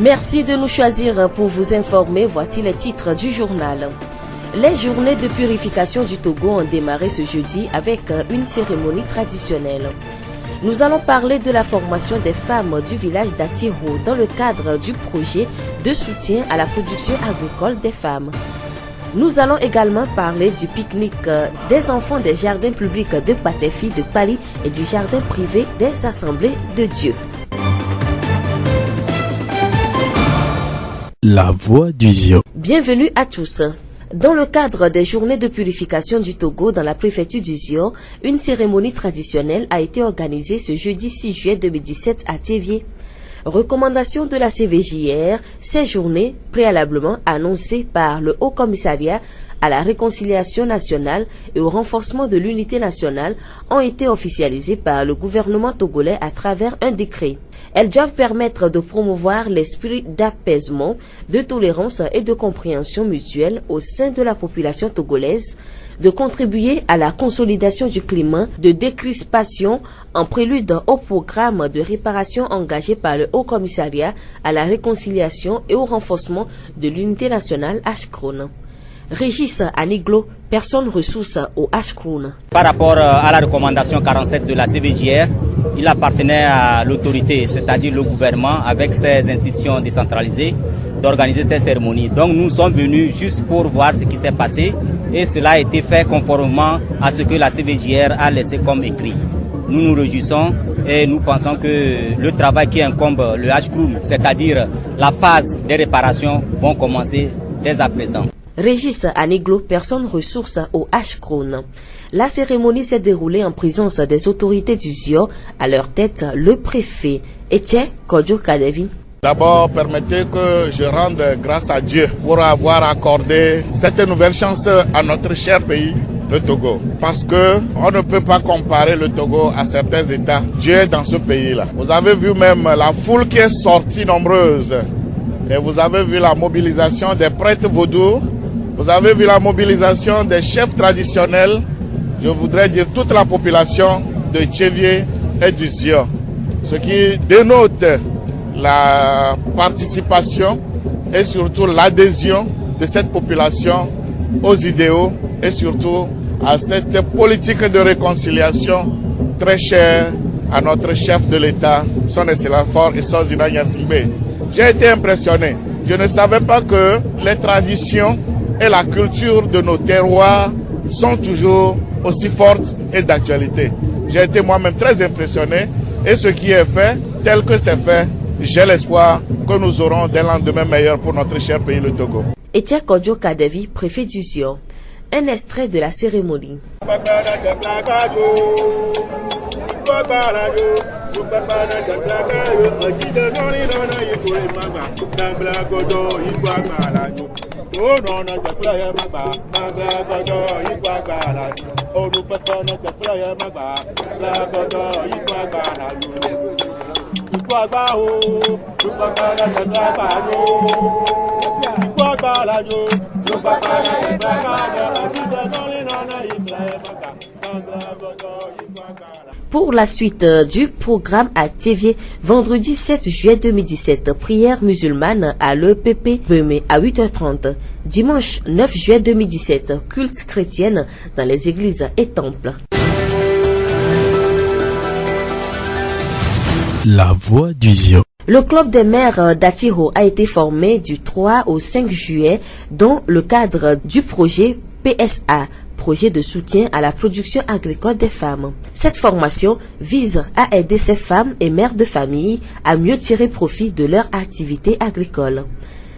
Merci de nous choisir pour vous informer. Voici les titres du journal. Les journées de purification du Togo ont démarré ce jeudi avec une cérémonie traditionnelle. Nous allons parler de la formation des femmes du village d'Atiro dans le cadre du projet de soutien à la production agricole des femmes. Nous allons également parler du pique-nique des enfants des jardins publics de Patefi, de Pali et du jardin privé des Assemblées de Dieu. La voix du Zion. Bienvenue à tous. Dans le cadre des journées de purification du Togo dans la préfecture du Zion, une cérémonie traditionnelle a été organisée ce jeudi 6 juillet 2017 à Thévié. Recommandation de la CVJR, ces journées préalablement annoncées par le Haut Commissariat à la réconciliation nationale et au renforcement de l'unité nationale ont été officialisées par le gouvernement togolais à travers un décret. Elles doivent permettre de promouvoir l'esprit d'apaisement, de tolérance et de compréhension mutuelle au sein de la population togolaise, de contribuer à la consolidation du climat de décrispation en prélude au programme de réparation engagé par le Haut Commissariat à la réconciliation et au renforcement de l'unité nationale Ashkroun. Régis Aniglo, personne ressource au Ashkroun. Par rapport à la recommandation 47 de la CVJR, il appartenait à l'autorité, c'est-à-dire le gouvernement avec ses institutions décentralisées, d'organiser cette cérémonie. Donc nous sommes venus juste pour voir ce qui s'est passé et cela a été fait conformément à ce que la CVJR a laissé comme écrit. Nous nous réjouissons et nous pensons que le travail qui incombe le Ashkroun, c'est-à-dire la phase des réparations, vont commencer dès à présent. Régis Aniglo, personne ressource au Ashkroun. La cérémonie s'est déroulée en présence des autorités du Zio, à leur tête le préfet Etienne Kodjo Kadevi. D'abord, permettez que je rende grâce à Dieu pour avoir accordé cette nouvelle chance à notre cher pays, le Togo. Parce que on ne peut pas comparer le Togo à certains États. Dieu est dans ce pays-là. Vous avez vu même la foule qui est sortie nombreuse. Et vous avez vu la mobilisation des prêtres vaudous. Vous avez vu la mobilisation des chefs traditionnels. Je voudrais dire toute la population de Thévié et du Zio. Ce qui dénote la participation et surtout l'adhésion de cette population aux idéaux et surtout à cette politique de réconciliation très chère à notre chef de l'État, son Excellence Fort Essouzina Gnassingbé. J'ai été impressionné. Je ne savais pas que les traditions et la culture de nos terroirs sont toujours aussi fortes et d'actualité. J'ai été moi-même très impressionné et ce qui est fait, tel que c'est fait, j'ai l'espoir que nous aurons des lendemains meilleurs pour notre cher pays, le Togo. Etienne Kodjo Kadevi, préfet du Zio. Un extrait de la cérémonie. Pour la suite du programme à Thévié, vendredi 7 juillet 2017, prière musulmane à l'EPP Bemé à 8h30. Dimanche 9 juillet 2017, culte chrétienne dans les églises et temples. La voix du Zion. Le club des maires d'Atiro a été formé du 3 au 5 juillet dans le cadre du projet PSA, projet de soutien à la production agricole des femmes. Cette formation vise à aider ces femmes et mères de famille à mieux tirer profit de leur activité agricole.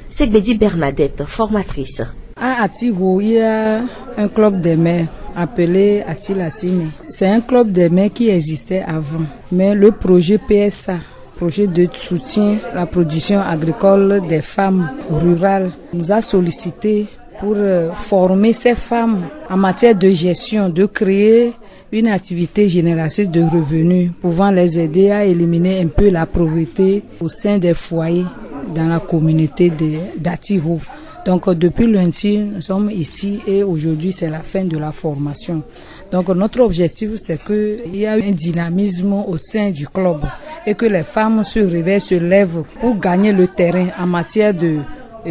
C'est Bédi Bernadette, formatrice. À Atiro, il y a un club des maires appelé Asilasime. C'est un club des maires qui existait avant, mais le projet PSA, projet de soutien à la production agricole des femmes rurales, nous a sollicité pour former ces femmes en matière de gestion, de créer une activité génératrice de revenus pouvant les aider à éliminer un peu la pauvreté au sein des foyers dans la communauté d'Atiro. Donc depuis lundi, nous sommes ici et aujourd'hui c'est la fin de la formation. Donc notre objectif c'est qu'il y a un dynamisme au sein du club et que les femmes se réveillent, se lèvent pour gagner le terrain en matière de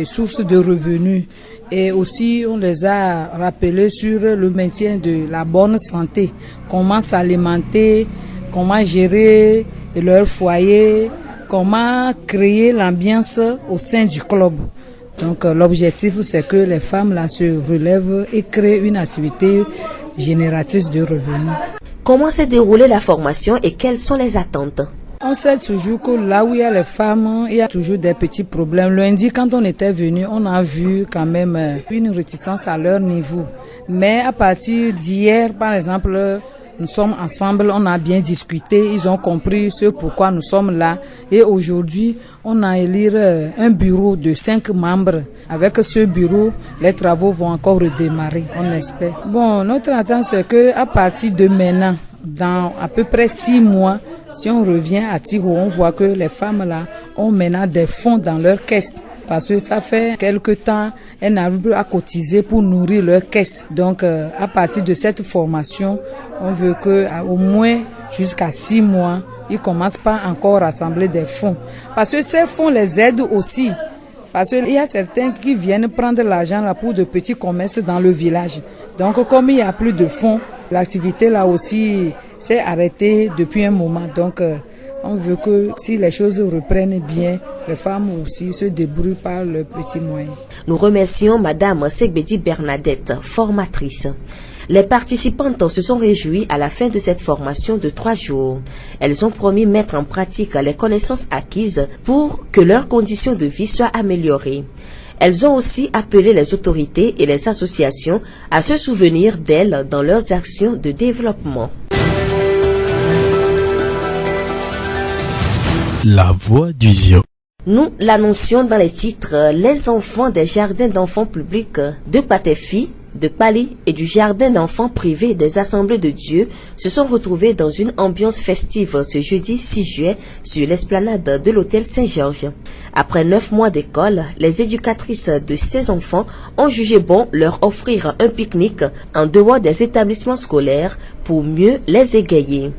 sources de revenus. Et aussi on les a rappelés sur le maintien de la bonne santé, comment s'alimenter, comment gérer leur foyer, comment créer l'ambiance au sein du club. Donc l'objectif c'est que les femmes là se relèvent et créent une activité génératrice de revenus. Comment s'est déroulée la formation et quelles sont les attentes? On sait toujours que là où il y a les femmes, il y a toujours des petits problèmes. Lundi, quand on était venu, on a vu quand même une réticence à leur niveau. Mais à partir d'hier, par exemple, nous sommes ensemble, on a bien discuté, ils ont compris ce pourquoi nous sommes là. Et aujourd'hui, on a élire un bureau de 5 membres. Avec ce bureau, les travaux vont encore redémarrer, on espère. Bon, notre attente, c'est qu'à partir de maintenant, dans à peu près 6 mois, si on revient à Tigo, on voit que les femmes là ont maintenant des fonds dans leur caisse. Parce que ça fait quelque temps, elles n'arrivent plus à cotiser pour nourrir leur caisse. Donc, à partir de cette formation, on veut que au moins jusqu'à 6 mois, ils commencent pas encore à rassembler des fonds. Parce que ces fonds les aident aussi. Parce qu'il y a certains qui viennent prendre l'argent là pour de petits commerces dans le village. Donc, comme il n'y a plus de fonds, l'activité là aussi s'est arrêtée depuis un moment. Donc, on veut que si les choses reprennent bien, les femmes aussi se débrouillent par leurs petits moyens. Nous remercions Madame Segbedi Bernadette, formatrice. Les participantes se sont réjouies à la fin de cette formation de 3 jours. Elles ont promis mettre en pratique les connaissances acquises pour que leurs conditions de vie soient améliorées. Elles ont aussi appelé les autorités et les associations à se souvenir d'elles dans leurs actions de développement. La voix du Zio. Nous l'annoncions dans les titres, les enfants des jardins d'enfants publics de Patefi, de Pali et du jardin d'enfants privés des Assemblées de Dieu se sont retrouvés dans une ambiance festive ce jeudi 6 juillet sur l'esplanade de l'hôtel Saint-Georges. Après 9 mois d'école, les éducatrices de ces enfants ont jugé bon leur offrir un pique-nique en dehors des établissements scolaires pour mieux les égayer.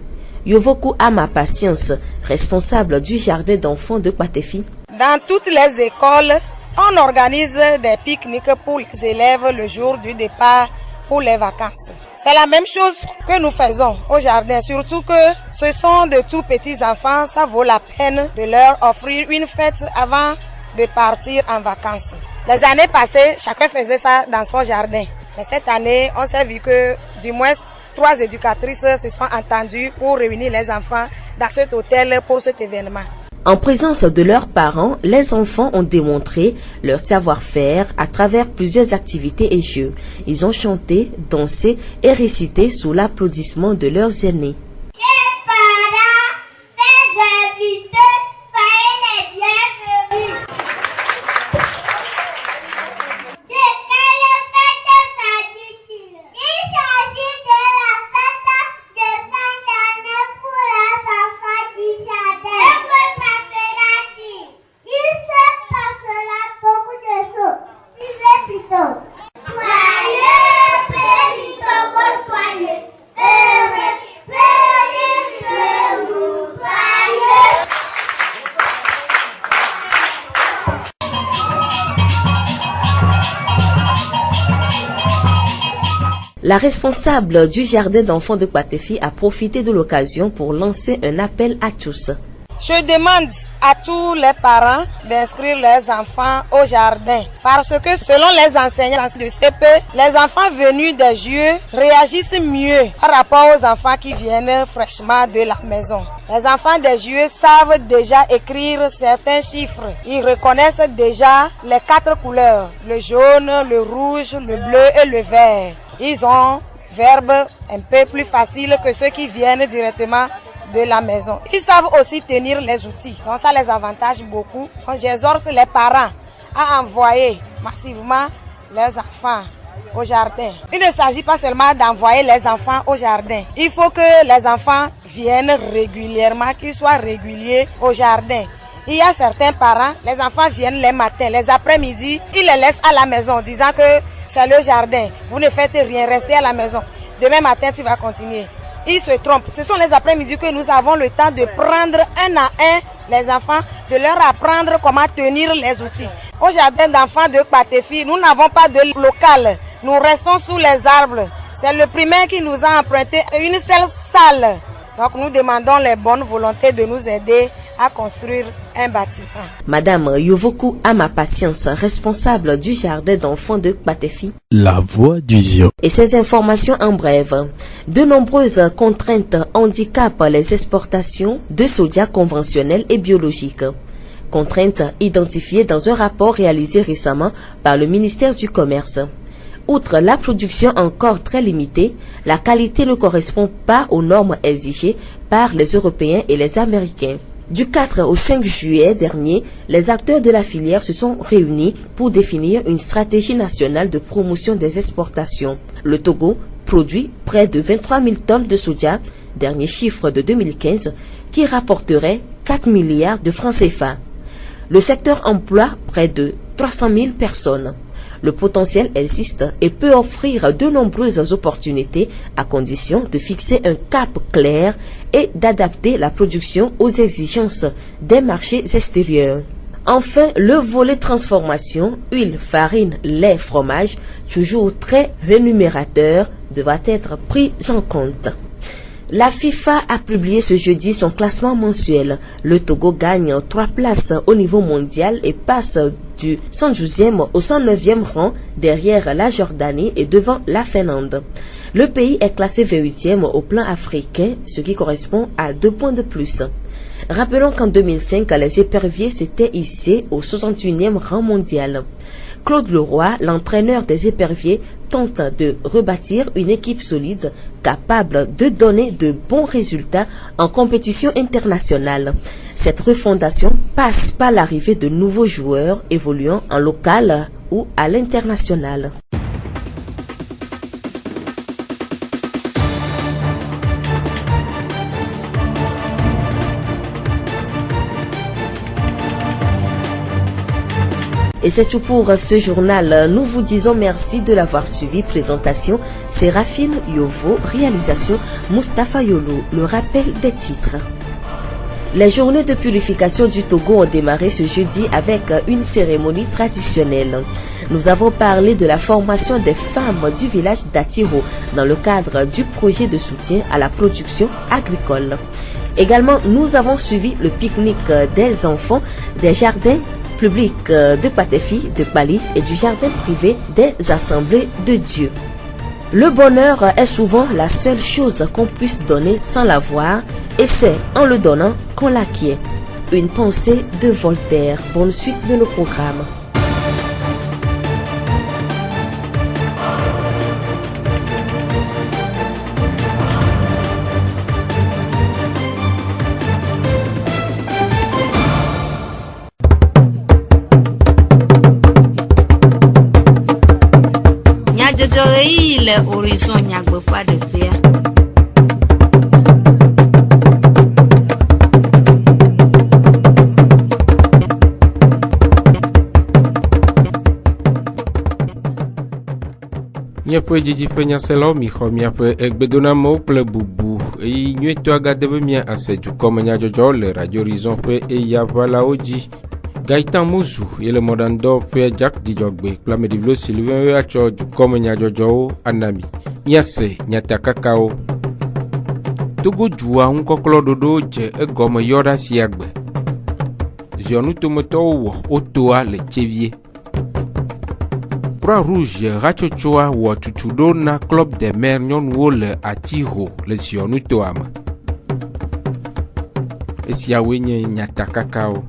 Yovoku Ama Patience, responsable du jardin d'enfants de Patefi. Dans toutes les écoles, on organise des pique-niques pour les élèves le jour du départ pour les vacances. C'est la même chose que nous faisons au jardin, surtout que ce sont de tout petits enfants, ça vaut la peine de leur offrir une fête avant de partir en vacances. Les années passées, chacun faisait ça dans son jardin. Mais cette année, on s'est vu que du moins 3 éducatrices se sont entendues pour réunir les enfants dans cet hôtel pour cet événement. En présence de leurs parents, les enfants ont démontré leur savoir-faire à travers plusieurs activités et jeux. Ils ont chanté, dansé et récité sous l'applaudissement de leurs aînés. La responsable du jardin d'enfants de Patefi a profité de l'occasion pour lancer un appel à tous. Je demande à tous les parents d'inscrire leurs enfants au jardin parce que selon les enseignants de CP, les enfants venus des jeux réagissent mieux par rapport aux enfants qui viennent fraîchement de la maison. Les enfants des jeux savent déjà écrire certains chiffres. Ils reconnaissent déjà les 4 couleurs, le jaune, le rouge, le bleu et le vert. Ils ont le verbe un peu plus facile que ceux qui viennent directement de la maison. Ils savent aussi tenir les outils. Donc ça les avantage beaucoup. Donc j'exhorte les parents à envoyer massivement leurs enfants au jardin. Il ne s'agit pas seulement d'envoyer les enfants au jardin. Il faut que les enfants viennent régulièrement, qu'ils soient réguliers au jardin. Il y a certains parents, les enfants viennent les matins, les après-midi, ils les laissent à la maison disant que c'est le jardin. Vous ne faites rien, restez à la maison. Demain matin, tu vas continuer. Ils se trompent. Ce sont les après-midi que nous avons le temps de prendre un à un les enfants, de leur apprendre comment tenir les outils. Au jardin d'enfants de Patefi, nous n'avons pas de local. Nous restons sous les arbres. C'est le primaire qui nous a emprunté une seule salle. Donc nous demandons les bonnes volontés de nous aider à construire un bâtiment. Madame Yovoku Amapatience, responsable du jardin d'enfants de Patefi. La voix du Zion. Et ces informations en bref. De nombreuses contraintes handicapent les exportations de soja conventionnel et biologique. Contraintes identifiées dans un rapport réalisé récemment par le ministère du Commerce. Outre la production encore très limitée, la qualité ne correspond pas aux normes exigées par les Européens et les Américains. Du 4 au 5 juillet dernier, les acteurs de la filière se sont réunis pour définir une stratégie nationale de promotion des exportations. Le Togo produit près de 23 000 tonnes de soja, dernier chiffre de 2015, qui rapporterait 4 milliards de francs CFA. Le secteur emploie près de 300 000 personnes. Le potentiel existe et peut offrir de nombreuses opportunités à condition de fixer un cap clair et d'adapter la production aux exigences des marchés extérieurs. Enfin, le volet transformation, huile, farine, lait, fromage, toujours très rémunérateur, devra être pris en compte. La FIFA a publié ce jeudi son classement mensuel. Le Togo gagne 3 places au niveau mondial et passe du 112e au 109e rang derrière la Jordanie et devant la Finlande. Le pays est classé 28e au plan africain, ce qui correspond à 2 points de plus. Rappelons qu'en 2005, les éperviers s'étaient hissés au 61e rang mondial. Claude Leroy, l'entraîneur des éperviers, tente de rebâtir une équipe solide capable de donner de bons résultats en compétition internationale. Cette refondation passe par l'arrivée de nouveaux joueurs évoluant en local ou à l'international. Et c'est tout pour ce journal. Nous vous disons merci de l'avoir suivi. Présentation Séraphine Yovo, réalisation Mustapha Yolo. Le rappel des titres. Les journées de purification du Togo ont démarré ce jeudi avec une cérémonie traditionnelle. Nous avons parlé de la formation des femmes du village d'Atiro dans le cadre du projet de soutien à la production agricole. Également, nous avons suivi le pique-nique des enfants des jardins public de Patefi, de Pali et du jardin privé des Assemblées de Dieu. Le bonheur est souvent la seule chose qu'on puisse donner sans l'avoir et c'est en le donnant qu'on l'acquiert. Une pensée de Voltaire. Bonne suite de nos programmes. Le horizon nyagbe pas de paix. Miaƒe didiƒe nyaselawo mi xɔ miaƒe egbedonamewo kple bubu eye nyuietɔ agade be mia ase dukɔme nyadzɔdzɔwo le Radio Horizon ƒe eyaʋalawo dzi. Gaëtan Mouzou et le mɔɖaŋudɔwɔƒea Jack Dzidzɔgbe kple ameɖivlo Sylvain atsɔ dukɔme nyadzɔdzɔwo anami miase nyatakakawo. Togo dua ŋukɔklɔɖoɖowo dze egɔme yɔ ɖe asi agbe. Ziɔnutometɔwo wɔ wotoa le tsevie. Croix Rouge hatsotsoa wɔ tutuɖo na Club de Mer nyɔnuwo le Atiro le ziɔnutoa me. Esiawoe nye nyatakakawo.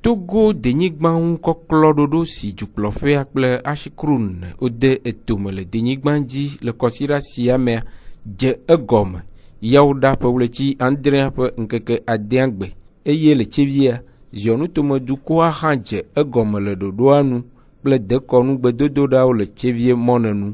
Togo denyigba ŋukɔklɔɖoɖo si dukplɔƒea kple Ashikrun wode etome le denyigba dzi le kɔsiɖa sia mea dze egɔme yawo ɖa ƒe wletsi andre ƒe ŋkeke adea gbe eye le tsevia ziɔnutomedukɔa hã dze egɔme le ɖoɖoa nu kple dekɔnu gbedodoɖawo le tsevie mɔnenu.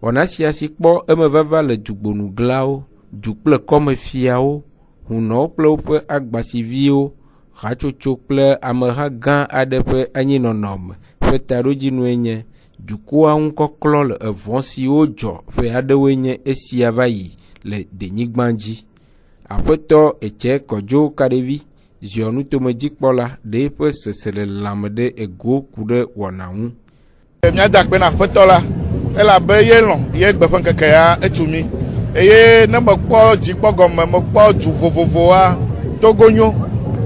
Wɔna sia si kpɔ emevava le dzugbonuglawo, du kple kɔmefiawo, hunɔ kple woƒe agbasiviwo, hatsotso kple ameha gã aɖe ƒe anyinɔnɔme ƒe taɖodzinue nye dukɔa ŋu kɔklɔ le evɔ siwo dzɔ ƒe aɖewoe nye esia va yi le denyigba dzi. Aƒetɔ Etse Kɔdzo Kaɖevi ziɔ nutomedzikpɔla ɖe ƒe sese le lãme ɖe ego ku ɖe wɔna ŋu. Míada kpe na aƒetɔ la elabe ye lɔ ye gbe ƒe ŋkeke ya etu mi eye ne mekpɔ dzikpɔ gɔme mekpɔ du vovovoa Togo nyo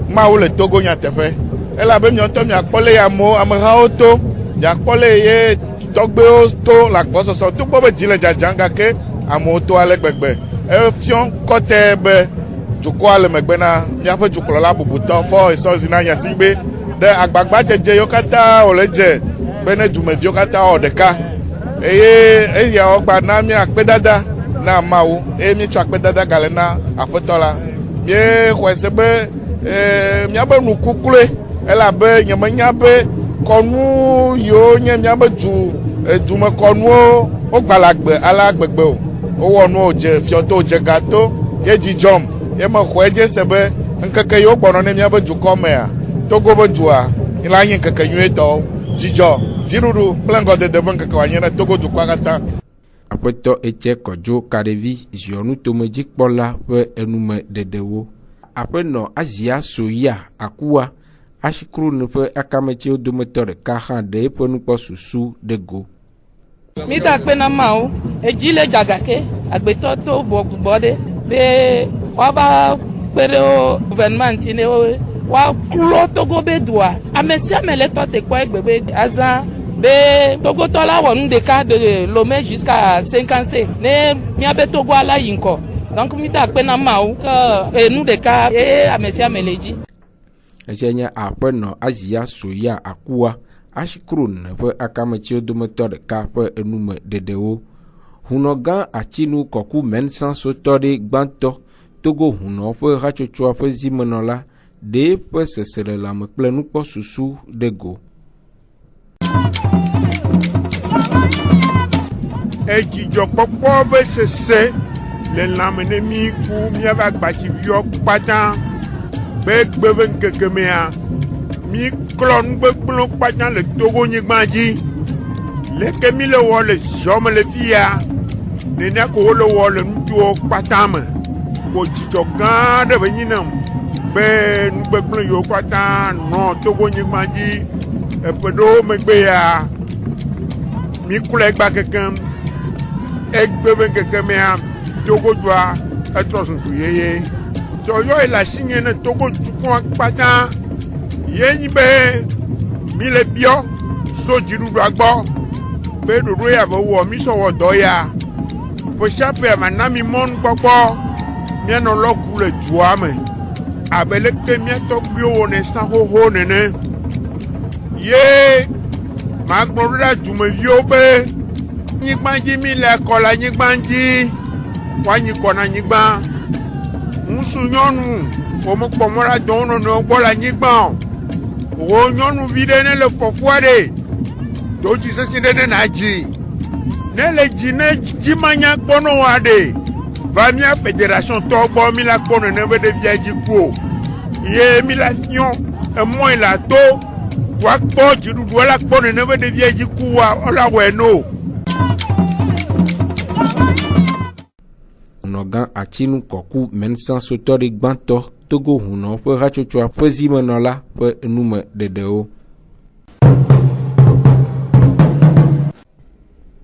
Mawu le Togo nyateƒe elabe miɔtɔ miakpɔ le amewo amehawo to miakpɔ le ye tɔgbewo to le agbɔsɔsɔ togbɔ be dzi le dzadzam gake amewo to ale gbegbe efiɔ kɔtɛ be dukɔa le megbe na míaƒe dukplɔla bubutɔ fɔ esɔzina Nyasigbe ɖe agbagba dzedze yiwo katã wòle dze be ne dumeviwo katã wɔ ɖeka eye eyawo gba na mía akpedada na Mawu eye míetsɔ akpedada gale na aƒetɔ la míexɔe se be míabe nukukloe elabe nyemenya be kɔnu yiwo nye míabe dumekɔnuwo wogbalagbe ala gbegbe o wowɔ nuwo dze fiɔto dze gato ye dzidzɔm ye mexɔe dze se be ŋkeke yiwo gbɔnɔ ne míabe dukɔ mea Togo be dua la nye ŋkeke nyuietɔwo dzidzɔ dziɖuɖu kple ŋgɔdede be ŋkeke wòanye ne Togo dukɔa katã. Aƒetɔ Etse Kɔdzo Kaɖevi ziɔ nutomedzikpɔla ƒe enume dedewo. Aƒenɔ Azia Soya Akua Ashikru ƒe akametsiwo dometɔ ɖeka hã ɖe eƒe nukpɔ susu ɖe go. Mída kpe na Mawu edzi le dzagake agbetɔ to bɔbɔ ɖe be woava kpe ɖe wo gouvernement ne woaklɔ Togo be dua ame sia ame le tɔ tekpɔ egbe be azã be Togotɔ la wɔ nu ɖeka de Lomé jusqu'à 50 ne míabe Togoa la yi ŋkɔ donc mída kpe na Mawu ke enu ɖeka ye ame sia ame le dzi. Esia nye aƒenɔ Azia Soya Akua Ashikru ƒe akametsiwo dometɔ ɖeka ƒe enume dedewo. Hunɔ gã atsinu kɔku Mensan sotɔ ɖe gbãtɔ Togo hunɔ ƒe hatsotsoa ƒe zimenɔla ɖe ƒe sese le lãme kple nukpɔ susu ɖe go. Edzidzɔkpɔkpɔ be sese le lãme ne mi ku míaƒe agbasiviwo kpatã be gbe be ŋkeke mea mi klɔ nugbegblẽ kpatã le Togo nyigba dzi leke mi le wɔ le ziɔ me le fia nenea ko wole wɔ le nutuwo kpatã me ko dzidzɔ gã aɖe be nyi nam be nugbegblẽ yiwo kpatã nɔ Togo nyigba dzi eƒe ɖewo megbe ya mi klɔe gba kekem egbe be ŋkeke mea Togo dua etrɔ zuzu yeye tɔyɔ le asi nye ne Togo dukɔa kpatã ye nyi be mi le biɔ so dziɖuɖua gbɔ be ɖoɖo ya ve wɔ mi sɔ wɔ dɔ ya ƒe mana mi mɔnu kpɔkpɔ mianɔ lɔku le dua me abe leke miatɔgbuiwo wɔnɛ sãxoxo nene ye magblɔ ɖo ɖa dumeviwo be nyigba dzi mi le kɔ le anyigba dzi woanyi kɔ na anyigba ŋusu nyɔnu womekpɔ mɔ la dɔ wo nɔnɔewo gbɔ le anyigba o wo nyɔnuvi ɖe ne le fɔfua ɖe do dzi sesi ɖe ne na dzi ne le dzi ne dzimanya kpɔnɔ wa ɖe va mía fédération tɔ gbɔ mi la kpɔ nene be ɖevia dzi ku o ye mi la fiɔ emɔe la to woakpɔ dziɖuɖu la kpɔ nene be ɖevia dzi ku wa ɔla wɔe no. Hunɔgã atsinu kɔku Mensan sotɔ ɖe gbãtɔ Togo hunɔ ƒe hatsotsoa ƒe zimenɔla ƒe enume dedewo.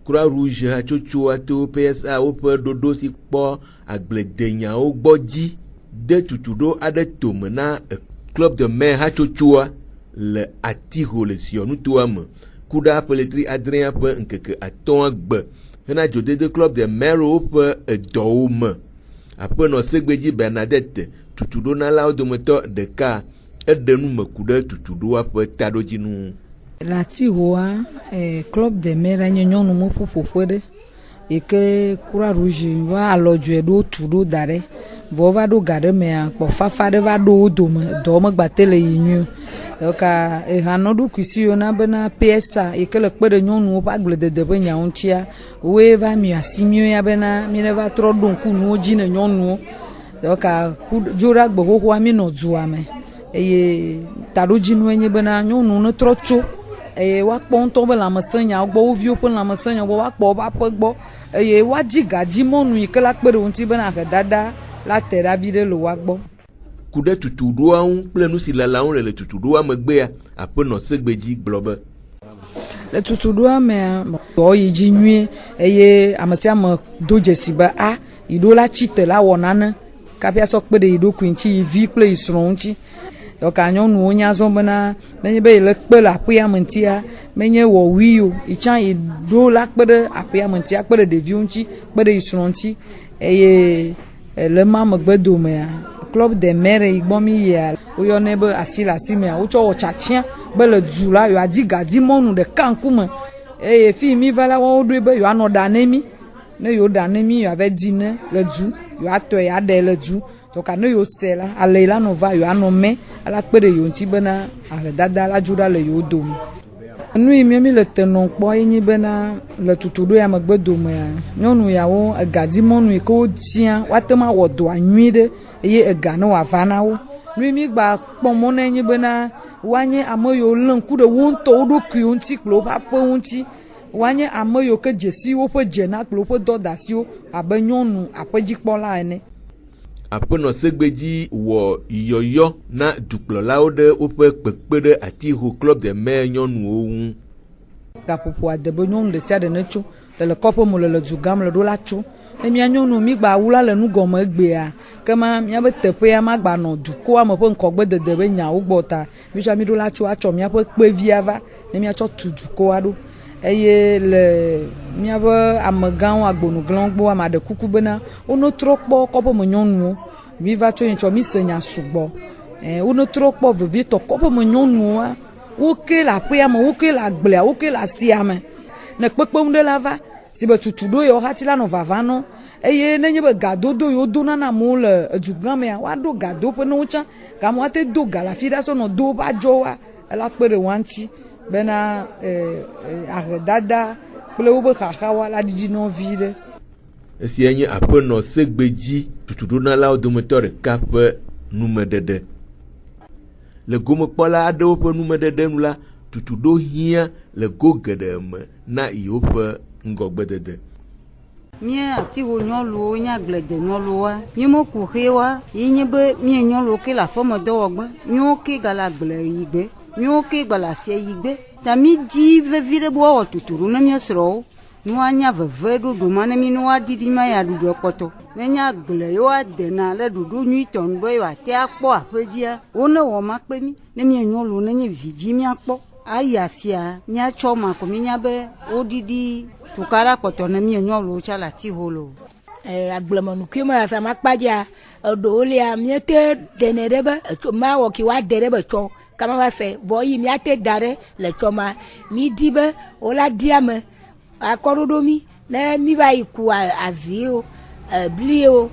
Croix Rouge hatsotsoa to PSA woƒe ɖoɖo si kpɔ agbledenyawo gbɔ dzi de tutuɖo aɖe tome na Club de Mer hatsotsoa le Atiho le Sionutoa me ku ɖe ƒeletri adrea ƒe ŋkeke atɔ̃a gbe hena dzodede Club de Mer ƒe edɔwo me. Aƒenɔ Segbedzi Bernadette tutuɖonalawo dometɔ ɖeka eɖe nu me ku ɖe tutuɖoa ƒe taɖodzinu. Le Atihoa Club de Mer nye nyɔnume ƒoƒoƒe ɖe yi ke Croix Rouge va alɔdzoe ɖo tu ɖo da ɖe vɔ va ɖo ga ɖe mea kpɔfafa ɖe va ɖo wo dome dɔ megbate le yi nyuie ka hanɔ ɖokui si yona bena PSA yi ke le kpe ɖe nyɔnuwo ƒe agbledede ƒe nyawo ŋutia woe va mi asi mio ya bena mi ne va trɔ ɖo ŋku nuwo dzi ne nyɔnuwo Yoka jura gbogo wa mi no duame. Eye tarojinu enye bena nyonu no trocho. Eye wa pon to be la masanya gbo ovio pon la masanya wa po ba po gbo. Eye wa jigaji monu ikela pere unti bena ke dada la terra vide lo wa gbo. Kude tutudo an ple nu si lala on le tutudo amegbe a ape no segbeji globe. Le tutudo me o yiji nwi eye amasia mo doje siba a ido la chite la wonana kapia so pe de ido kwinchi vi play sronchi yo ka nyonu onya zo bana menye be le pe la apia mentia menye wo wiyo ichan ido la pe de apia mentia pe de viunchi pe de sronchi eye le mam gbedo me club de mere igbomi ya oyo ne be asila sime o cho chachia be le dula yo adiga di monu de kankuma eye fi mi vala wo do be yo anoda nemi ne yo danemi yo avait dîner le du yo ato ya de le du to ka ne yo sela alela no va yo anome ala pere yo nti bena dada la jura le yo dom nu mi le tenon po yin bena le tutudo ya magbedo ya nyonu ya wo agadi monu ko tia watema wodo anwide eye ega no avana wo nu mi gba pomo na yin bena wanye amoyo lanku de wonto do ku nti klo pa po nti wanye amoyo ke jesi wo pe jena klo pe dodasio abanyonu apejikpola ene apono segbeji wo iyoyo na dukplolawo de ope pekpede ati ho club de mer nyonu ohun gapopo adebonyon de sia de necho le kopo mo le dugam le do la cho emi anyonu mi gba wula le nu gomo egbe a kema mi abe tepe ya magba no duko am pe nkogbe dede be nya ugbota mi sha mi do la cho acho mi ape pe viava mi acho tuduko ado eye le miabe amegan agbonu glongbo amade kuku bena ono trokpo kopo monyonu mi va cho ncho mi senya sugbo ono trokpo vevito kopo monyonu wa wo ke la pe am wo ke la gble wo ke la siame ne pepom de lava sibe tutudo yo hatila no vavano eye nenye be gadodo yo dona na mo le dugame wa do gado pe no cha kamo ate do gala fida so no do ba jowa la pere wanchi bena dada ple ube khawa la didi non vide esi enye apono segbeji tutudo na la odometore kape numedede le gomo kpola ado pe numedede nula tutudo hia le gogedem na iope ngogbedede mie ati wo nyolo nya glede nyolo wa mi mo ku hewa yin be mi nyolo ke la fomo do ogbe nyo ke gala gle yigbe nyo ke gala se yigbe tami di vevire bo tuturu na mi sro no anya veve do do mana mi no adidi ma ya dudu opoto nya gle yo ade na le dudu nyi ton bo yo ate akpo afejia one wo ma pe mi ne mi nyolo na nyi viji mi akpo ayasia nya choma ko mi nya be odidi tukara poto na mi nyolo chala ti holo agblemanu kima sama kpaja do lia miete denedebe ma wo ki wa derebe cho kama va se boyi mi ate dare le choma mi dibe ola diame akorodomi na mi ba iku azio blio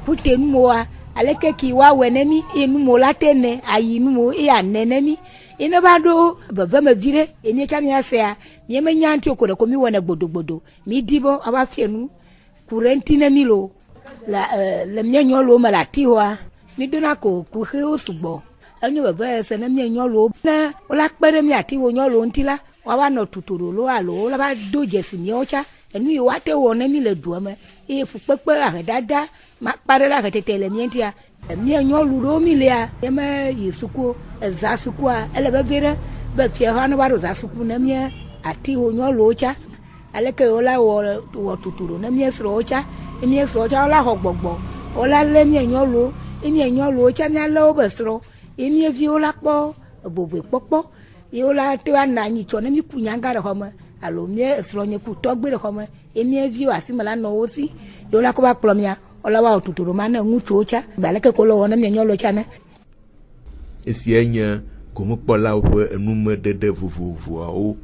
kute numoa aleke ki wa wenemi inu mo latene ayi numo e anenemi ino bado baba me vire eni kami asea mi me nyanti okore ko mi wona gbodogbodo mi dibo aba fienu kurenti na milo la le mnyo lo ma la tiwa mi dona ko ku he osugbo enu baba se na mnyo lo na ola pere mi ati wo nyo lo ntila wa wa no tuturu lo alo la ba doje si mi ocha enu yi wa te wo na mi le duame e fu pepe a dada ma pare la ka tetele mi ntia mi nyo lo ro mi le a e ma yisuku za suku a ele ba vere ba fie ha no ba ro za suku na mi ati wo nyo lo ocha aleke ola wo tuturu na mi esro ocha mi esro ocha ola hogbogbo ola le mi nyo lo ocha mi ala obesro mi evi ola po bovu popo e ola te wa na nyi cho na mi kunyanga re homa alo mi esro nye ku togbe re homa mi evi asimala no osi ola ko ba plomia ola wa tuturu mana nguchu ocha baleke ko lo wona mi nyo lo cha na esi enya gomo kpola wo enume dede vuvuvu o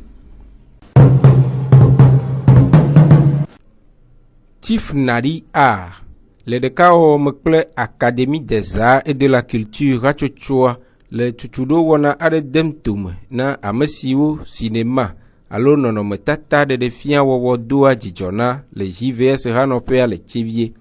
Tif Nari Art, le décor mekple Académie des Arts et de la Culture Rachochoa, le tutudo wana ade demtum na amesiwo cinéma, alo nono tata de defia wowo doa jijona, le JVS ranopea le chivie.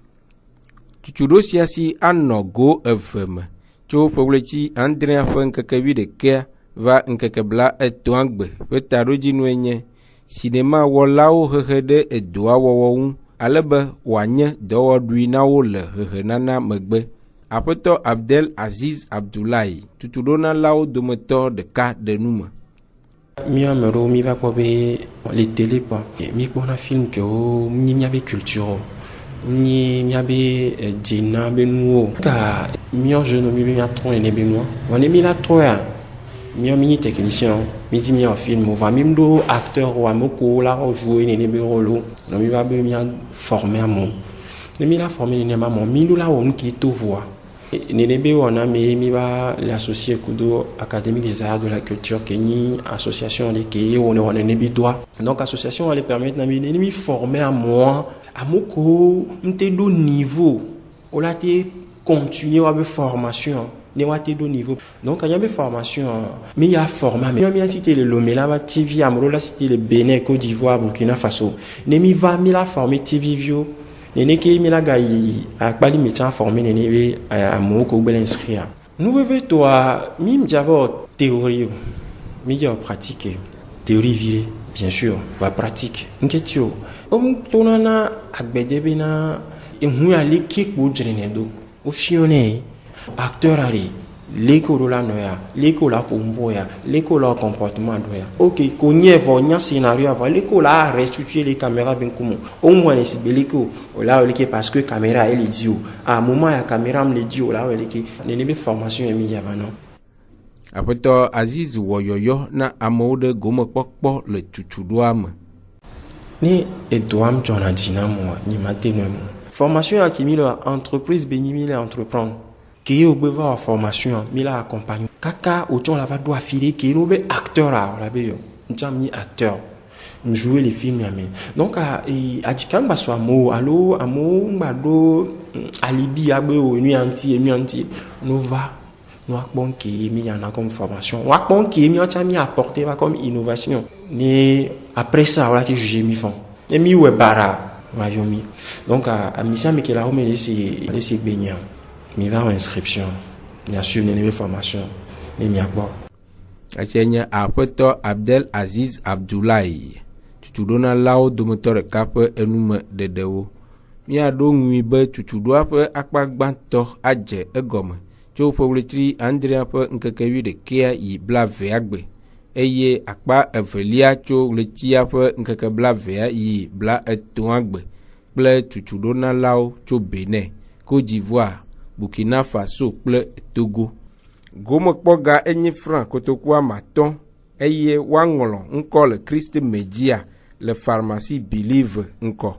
tutuɖo sia si anɔ go eve me tso ƒewleti andre ƒe ŋkeke 11 va ŋkeke bla etɔ̃a gbe ƒe taɖodzinue nye sinema wɔlawo hehe ɖe edoa wɔwɔ ŋu alebe wòanye dɔwɔɖui na wo le hehenana megbe. Aƒetɔ Abdel Aziz Abdoulaye tutuɖonalawo dometɔ ɖeka ɖe nu me. Mi ame ɖewo mi va kpɔ be le télé kpɔ mi kpɔna film kewo nyi miabe culture nyi miabe dzena be nuwo ka miɔ jeune mi be miatrɔ nene be nua wɔne mi la trɔa miɔ mi nyi technicien mi di miɔ film va mi ɖo acteur wa me ko la jouer nene be rôle no mi va be mia former amo ne mi la former nene ma mo mi ɖo la wɔnu ki to voa nene be wɔna mi va l'associer kudo Académie des Arts de la Culture ke ni association de ke wɔne nene bi doa donc association elle permet na mi former à moi amoko mte do niveau o la te continuer avec formation ne wa te do niveau donc il y a des formations mais il y a format mais il y a cité le Lomé là TV amro la cité le Bénin Côte d'Ivoire Burkina Faso ne mi va mi la former TV vio ne ke mi la ga yi akpali mi t'a formé ne be amoko bel inscrire nous veut toi mi j'avais théorie mi j'ai pratiqué théorie virée bien sûr va pratique nketio tonana agbede na ehu ali kekpo drene do o fione acteur ari leko la noya leko la pomboya leko la comportement doya OK ko nyevo nya scénario avant leko la restituer les caméras ben comment au moins les beliko là leke parce que caméra elle dit à moment ya caméra me dit là leke ne formation emi ya bana. Aƒetɔ Aziz wɔyɔyɔ na amewo ɖe gomekpɔkpɔ le tutuɖoa me. Ni edoam dzɔna dzi na mo ni mate no mo formation ya kimi le entreprise be mi le entreprendre ke o be va formation mi la accompagne kaka o tjon la va do affilier ke no be acteur la be yo njam ni acteur jouer les films ya me donc a dikamba so amo allo amo ngado alibi abe o nu anti no va nous avons mis en comme formation. Nous avons mis apporté comme innovation. Et après ça, on a jugé mi fond. Et mi ouais bara, mi. Donc à mission mais qu'elle a remis laisser baigner. Mi va en inscription. Bien sûr, une formation. Mais mi a quoi. Achenya Aƒetɔ Abdel Aziz Abdoulaye. Tutuɖonalawo dometɔ ɖeka ƒe enume ɖeɖewo. Miaɖo ŋui be tutuɖoa ƒe akpa gbãtɔ adze egɔme. Tso ƒewleti andre ƒe ŋkeke 11 yi bla vea gbe eye akpa evelia tso ɣletia ƒe ŋkeke bla vea yi bla etɔ̃a gbe kple tutuɖonalawo tso Benin, Côte d'Ivoire, Burkina Faso kple Togo. Gomekpɔ ga enye franc kotoku amatɔ̃ eye woaŋlɔ ŋkɔ le Christ Media le pharmacie Believe ŋkɔ.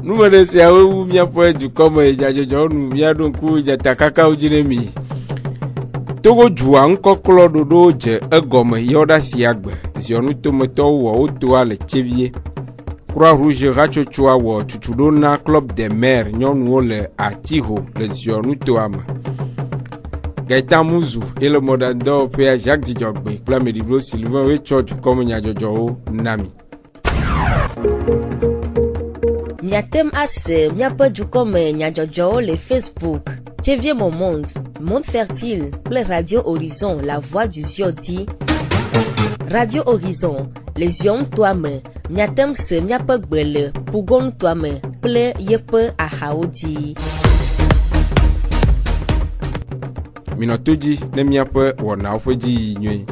Nume siawo wu miaƒe dukɔme dzadzɔdzɔ nu miaɖo ŋku dzatakakawo dzi ne mi. Togo dzua ŋkɔklɔ ɖoɖo dze egɔme yɔ ɖe asi agbe. Ziɔnu tometɔwo wɔ wotoa le tsevie. Croix Rouge hatsotsoa wɔ tutuɖo na Club de Mer nyɔnuwo le Atiho le ziɔnu toa me. Gaëtan Muzu ele mɔɖaŋdɔ ƒea Jacques Dzidzɔgbe kple Ameɖiblo Sylvain woetsɔ dukɔme nyadzɔdzɔwo na mi. Miatem ase miaƒe dukɔme nyadzɔdzɔwo le Facebook, TV Mon Monde, Monde Fertile kple Radio Horizon, La Voix du Ziodi. Radio Horizon, le zion toa me, miatem se miaƒe gbe le Pugon toa me kple yeƒe ahawo dzi. Minɔto dzi ne miaƒe wɔnawo ƒe dzi yi nyuie.